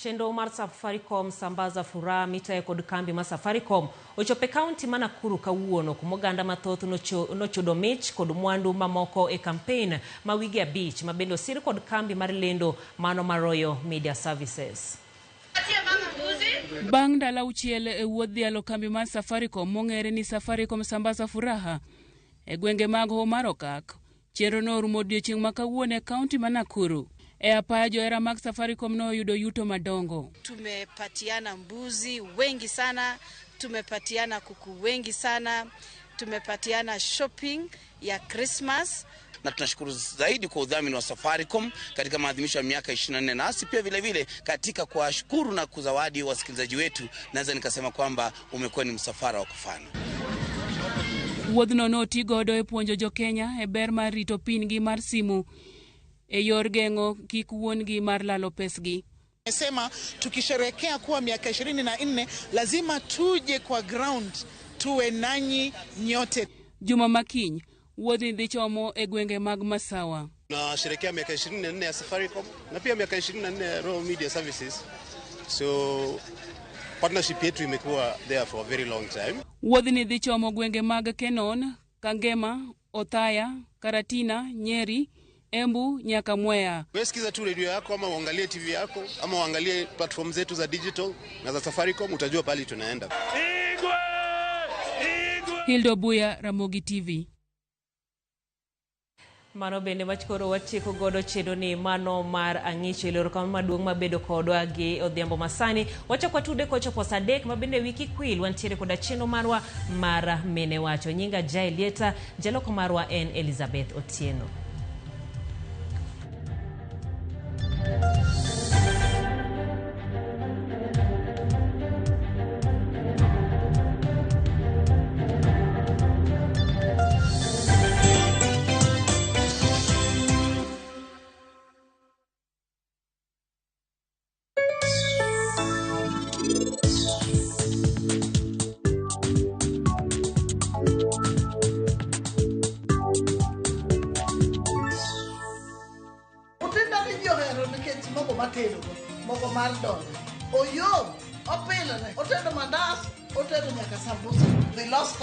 Chendo mar Safaricom sambaza furaha mitaye kod kambi ma Safaricom ochope kaunti ma Nakuru kawuono kumoganda mathoth nochudo mich kod mwandu mamoko e campaign ma wigi abich ma bende osir kod kambi mar lendo mano mar Royal Media Services. Bang dala uchiel e wuodh dhialo kambi mar Safaricom mong'ere ni Safaricom sambaza furaha e gwenge mag Homa Okak, chenro no orumo odiechieng' ma kawuono e kaunti ma Nakuru. E apaya joera mag Safaricom no yudo yuto madongo. Tumepatiana mbuzi wengi sana, tumepatiana kuku wengi sana, tumepatiana shopping ya Christmas. Na tunashukuru zaidi kwa udhamini wa Safaricom katika maadhimisho ya miaka 24 nasi pia vile vile katika kuwashukuru na kuzawadi wasikilizaji wetu. Naweza nikasema kwamba umekuwa ni msafara wa kufana. Wuodhno notigodo e puonjo jo Kenya e ber mar rito pingi mar simu e yor geng'o kik wuongi mar lalo pesgi. Nasema tukisherekea kuwa miaka 24 lazima tuje kwa ground tuwe nanyi nyote. Juma Makiny wuodhi dhi chomo e gwenge mag Masawa. Na sherekea miaka 24 ya Safaricom na pia miaka 24 ya Royal Media Services. So partnership yetu imekuwa there for a very long time. Wuodhi dhi chomo gwenge mag Kenon, Kangema, Othaya, Karatina, Nyeri, Embu, nyaka Mwea. Wesikiza tu radio yako ama uangalie TV yako ama uangalie platform zetu za digital na za Safaricom utajua pale tunaenda. Hildo Buya, Ramogi TV. Mano bende machkoro watieko godo chedo ni mano mar ang'icho iloro kama maduong' mabedo kodwa gi odhiambo masani. Wachakwa tude kochopo sadek mabende wiki kwil wantiere koda cheno marwa mar mene wacho. Nyinga Jailieta, jaloko marwa en Elizabeth Otieno. Moko mar dongo oyom opilore otedo mandas otedo nyaka sambusa. We lost